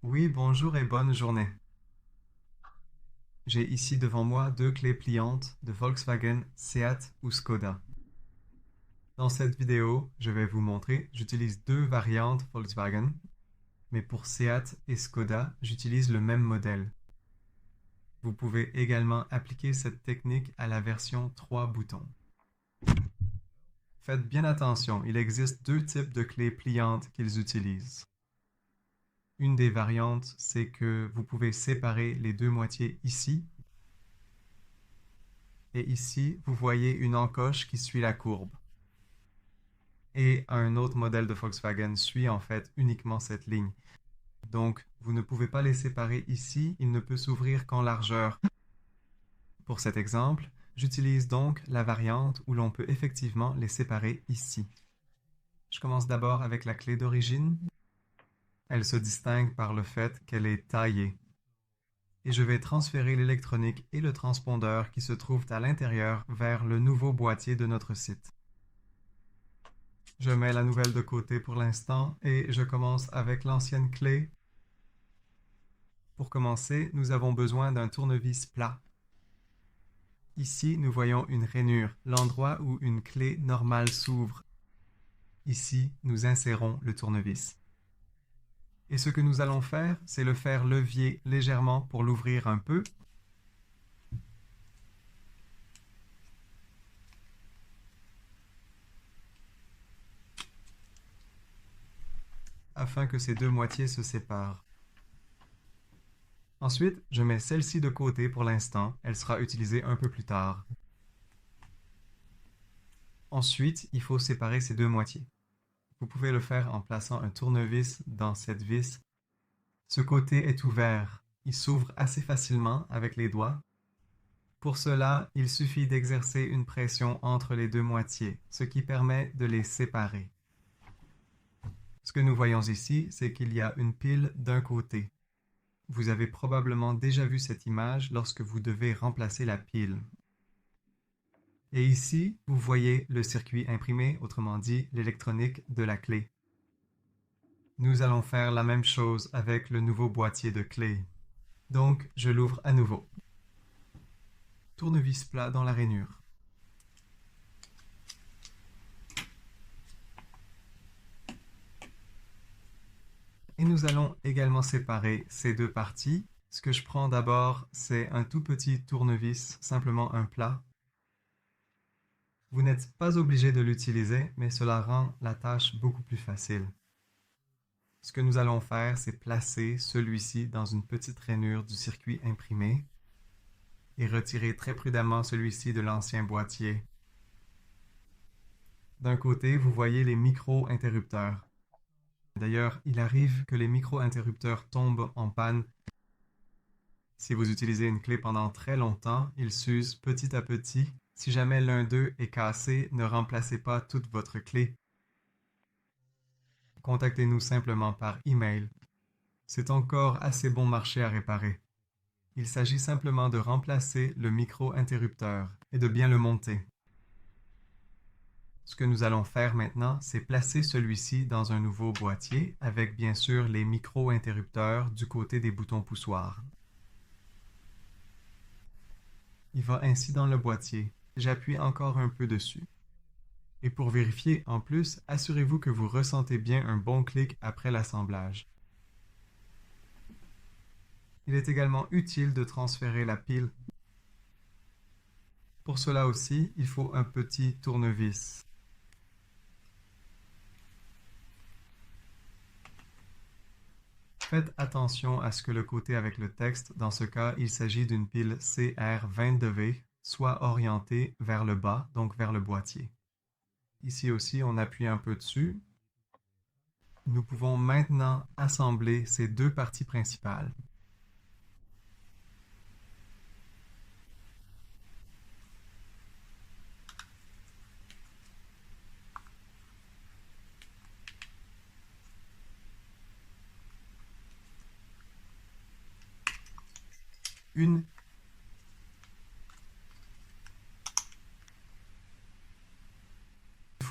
Oui, bonjour et bonne journée. J'ai ici devant moi deux clés pliantes de Volkswagen, Seat ou Skoda. Dans cette vidéo, je vais vous montrer, j'utilise deux variantes Volkswagen, mais pour Seat et Skoda, j'utilise le même modèle. Vous pouvez également appliquer cette technique à la version 3 boutons. Faites bien attention, il existe deux types de clés pliantes qu'ils utilisent. Une des variantes, c'est que vous pouvez séparer les deux moitiés ici. Et ici, vous voyez une encoche qui suit la courbe. Et un autre modèle de Volkswagen suit en fait uniquement cette ligne. Donc, vous ne pouvez pas les séparer ici, il ne peut s'ouvrir qu'en largeur. Pour cet exemple, j'utilise donc la variante où l'on peut effectivement les séparer ici. Je commence d'abord avec la clé d'origine. Elle se distingue par le fait qu'elle est taillée. Et je vais transférer l'électronique et le transpondeur qui se trouvent à l'intérieur vers le nouveau boîtier de notre site. Je mets la nouvelle de côté pour l'instant et je commence avec l'ancienne clé. Pour commencer, nous avons besoin d'un tournevis plat. Ici, nous voyons une rainure, l'endroit où une clé normale s'ouvre. Ici, nous insérons le tournevis. Et ce que nous allons faire, c'est le faire levier légèrement pour l'ouvrir un peu. Afin que ces deux moitiés se séparent. Ensuite, je mets celle-ci de côté pour l'instant, elle sera utilisée un peu plus tard. Ensuite, il faut séparer ces deux moitiés. Vous pouvez le faire en plaçant un tournevis dans cette vis. Ce côté est ouvert, il s'ouvre assez facilement avec les doigts. Pour cela, il suffit d'exercer une pression entre les deux moitiés, ce qui permet de les séparer. Ce que nous voyons ici, c'est qu'il y a une pile d'un côté. Vous avez probablement déjà vu cette image lorsque vous devez remplacer la pile. Et ici, vous voyez le circuit imprimé, autrement dit l'électronique de la clé. Nous allons faire la même chose avec le nouveau boîtier de clés. Donc, je l'ouvre à nouveau. Tournevis plat dans la rainure. Et nous allons également séparer ces deux parties. Ce que je prends d'abord, c'est un tout petit tournevis, simplement un plat. Vous n'êtes pas obligé de l'utiliser, mais cela rend la tâche beaucoup plus facile. Ce que nous allons faire, c'est placer celui-ci dans une petite rainure du circuit imprimé et retirer très prudemment celui-ci de l'ancien boîtier. D'un côté, vous voyez les micro-interrupteurs. D'ailleurs, il arrive que les micro-interrupteurs tombent en panne. Si vous utilisez une clé pendant très longtemps, ils s'usent petit à petit. Si jamais l'un d'eux est cassé, ne remplacez pas toute votre clé. Contactez-nous simplement par email. C'est encore assez bon marché à réparer. Il s'agit simplement de remplacer le micro-interrupteur et de bien le monter. Ce que nous allons faire maintenant, c'est placer celui-ci dans un nouveau boîtier avec bien sûr les micro-interrupteurs du côté des boutons poussoirs. Il va ainsi dans le boîtier. J'appuie encore un peu dessus. Et pour vérifier, en plus, assurez-vous que vous ressentez bien un bon clic après l'assemblage. Il est également utile de transférer la pile. Pour cela aussi, il faut un petit tournevis. Faites attention à ce que le côté avec le texte, dans ce cas, il s'agit d'une pile CR22V, soit orientée vers le bas, donc vers le boîtier. Ici aussi, on appuie un peu dessus. Nous pouvons maintenant assembler ces deux parties principales. Une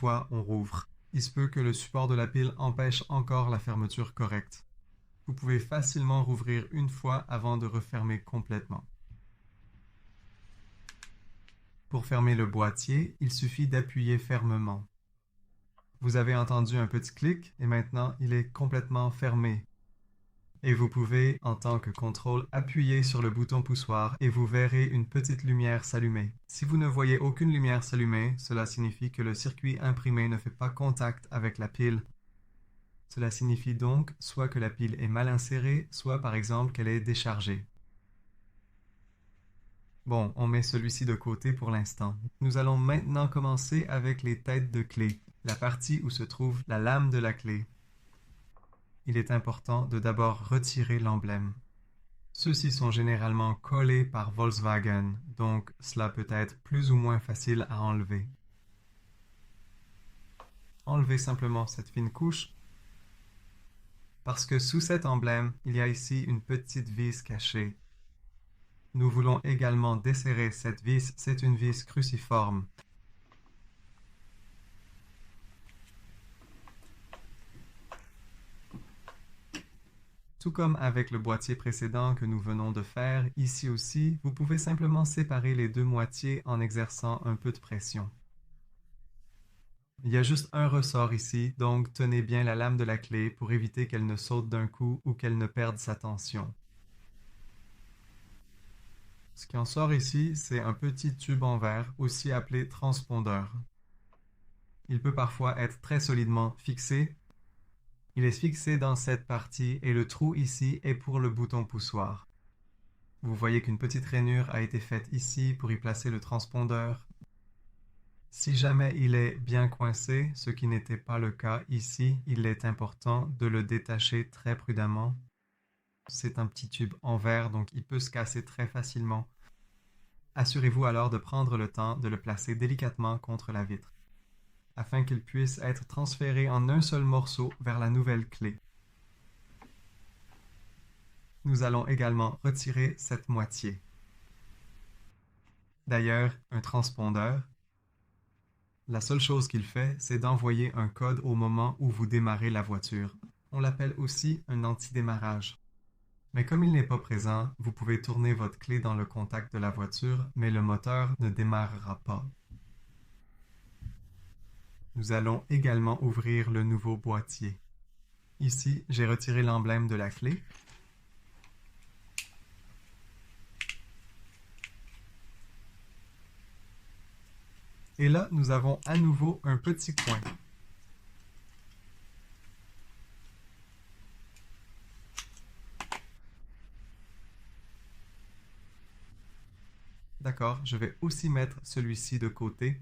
fois, on rouvre. Il se peut que le support de la pile empêche encore la fermeture correcte. Vous pouvez facilement rouvrir une fois avant de refermer complètement. Pour fermer le boîtier, il suffit d'appuyer fermement. Vous avez entendu un petit clic et maintenant il est complètement fermé. Et vous pouvez, en tant que contrôle, appuyer sur le bouton poussoir et vous verrez une petite lumière s'allumer. Si vous ne voyez aucune lumière s'allumer, cela signifie que le circuit imprimé ne fait pas contact avec la pile. Cela signifie donc soit que la pile est mal insérée, soit par exemple qu'elle est déchargée. Bon, on met celui-ci de côté pour l'instant. Nous allons maintenant commencer avec les têtes de clé, la partie où se trouve la lame de la clé. Il est important de d'abord retirer l'emblème. Ceux-ci sont généralement collés par Volkswagen, donc cela peut être plus ou moins facile à enlever. Enlevez simplement cette fine couche, parce que sous cet emblème, il y a ici une petite vis cachée. Nous voulons également desserrer cette vis, c'est une vis cruciforme. Tout comme avec le boîtier précédent que nous venons de faire, ici aussi, vous pouvez simplement séparer les deux moitiés en exerçant un peu de pression. Il y a juste un ressort ici, donc tenez bien la lame de la clé pour éviter qu'elle ne saute d'un coup ou qu'elle ne perde sa tension. Ce qui en sort ici, c'est un petit tube en verre, aussi appelé transpondeur. Il peut parfois être très solidement fixé. Il est fixé dans cette partie et le trou ici est pour le bouton poussoir. Vous voyez qu'une petite rainure a été faite ici pour y placer le transpondeur. Si jamais il est bien coincé, ce qui n'était pas le cas ici, il est important de le détacher très prudemment. C'est un petit tube en verre, donc il peut se casser très facilement. Assurez-vous alors de prendre le temps de le placer délicatement contre la vitre, afin qu'il puisse être transféré en un seul morceau vers la nouvelle clé. Nous allons également retirer cette moitié. D'ailleurs, un transpondeur, la seule chose qu'il fait, c'est d'envoyer un code au moment où vous démarrez la voiture. On l'appelle aussi un anti-démarrage. Mais comme il n'est pas présent, vous pouvez tourner votre clé dans le contact de la voiture, mais le moteur ne démarrera pas. Nous allons également ouvrir le nouveau boîtier. Ici, j'ai retiré l'emblème de la clé. Et là, nous avons à nouveau un petit coin. D'accord, je vais aussi mettre celui-ci de côté.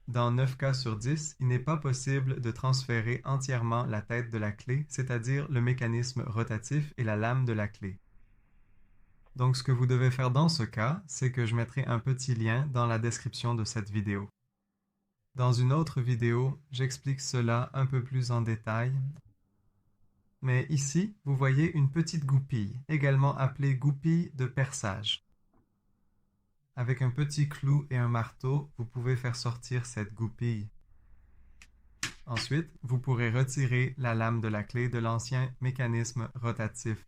Dans 9 cas sur 10, il n'est pas possible de transférer entièrement la tête de la clé, c'est-à-dire le mécanisme rotatif et la lame de la clé. Donc ce que vous devez faire dans ce cas, c'est que je mettrai un petit lien dans la description de cette vidéo. Dans une autre vidéo, j'explique cela un peu plus en détail. Mais ici, vous voyez une petite goupille, également appelée goupille de perçage. Avec un petit clou et un marteau, vous pouvez faire sortir cette goupille. Ensuite, vous pourrez retirer la lame de la clé de l'ancien mécanisme rotatif.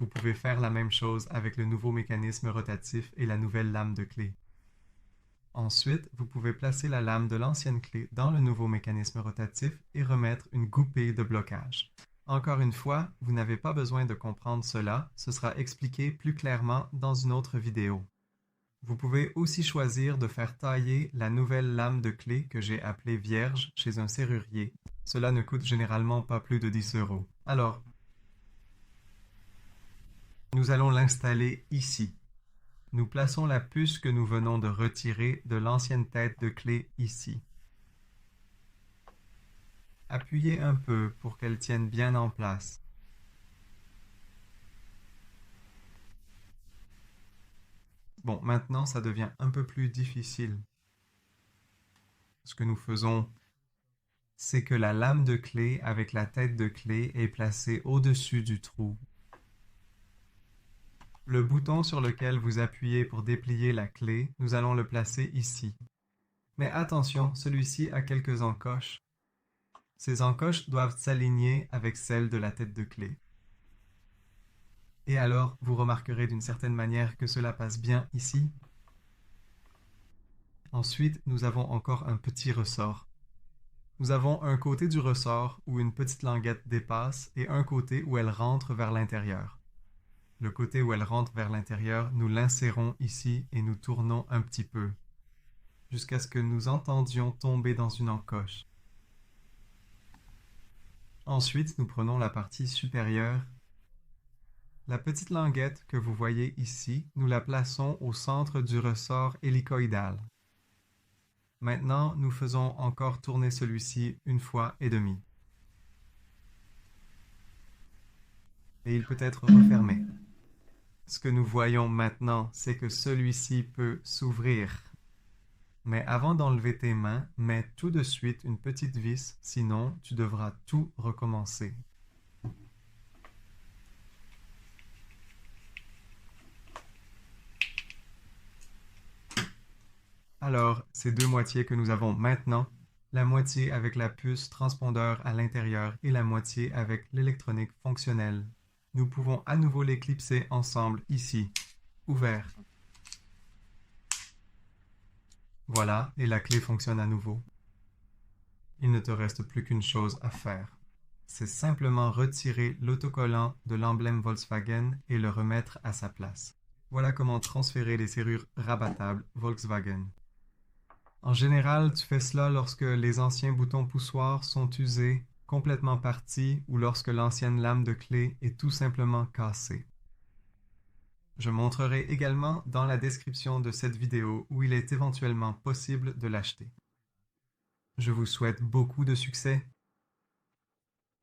Vous pouvez faire la même chose avec le nouveau mécanisme rotatif et la nouvelle lame de clé. Ensuite, vous pouvez placer la lame de l'ancienne clé dans le nouveau mécanisme rotatif et remettre une goupille de blocage. Encore une fois, vous n'avez pas besoin de comprendre cela, ce sera expliqué plus clairement dans une autre vidéo. Vous pouvez aussi choisir de faire tailler la nouvelle lame de clé que j'ai appelée vierge chez un serrurier. Cela ne coûte généralement pas plus de 10 €. Alors, nous allons l'installer ici. Nous plaçons la puce que nous venons de retirer de l'ancienne tête de clé ici. Appuyez un peu pour qu'elle tienne bien en place. Bon, maintenant ça devient un peu plus difficile. Ce que nous faisons, c'est que la lame de clé avec la tête de clé est placée au-dessus du trou. Le bouton sur lequel vous appuyez pour déplier la clé, nous allons le placer ici. Mais attention, celui-ci a quelques encoches. Ces encoches doivent s'aligner avec celles de la tête de clé. Et alors, vous remarquerez d'une certaine manière que cela passe bien ici. Ensuite, nous avons encore un petit ressort. Nous avons un côté du ressort où une petite languette dépasse et un côté où elle rentre vers l'intérieur. Le côté où elle rentre vers l'intérieur, nous l'insérons ici et nous tournons un petit peu, jusqu'à ce que nous entendions tomber dans une encoche. Ensuite, nous prenons la partie supérieure. La petite languette que vous voyez ici, nous la plaçons au centre du ressort hélicoïdal. Maintenant, nous faisons encore tourner celui-ci une fois et demie. Et il peut être refermé. Ce que nous voyons maintenant, c'est que celui-ci peut s'ouvrir. Mais avant d'enlever tes mains, mets tout de suite une petite vis, sinon tu devras tout recommencer. Alors, ces deux moitiés que nous avons maintenant, la moitié avec la puce transpondeur à l'intérieur et la moitié avec l'électronique fonctionnelle. Nous pouvons à nouveau les clipser ensemble ici, ouvert. Voilà, et la clé fonctionne à nouveau. Il ne te reste plus qu'une chose à faire. C'est simplement retirer l'autocollant de l'emblème Volkswagen et le remettre à sa place. Voilà comment transférer les serrures rabattables Volkswagen. En général, tu fais cela lorsque les anciens boutons poussoirs sont usés, complètement partis ou lorsque l'ancienne lame de clé est tout simplement cassée. Je montrerai également dans la description de cette vidéo où il est éventuellement possible de l'acheter. Je vous souhaite beaucoup de succès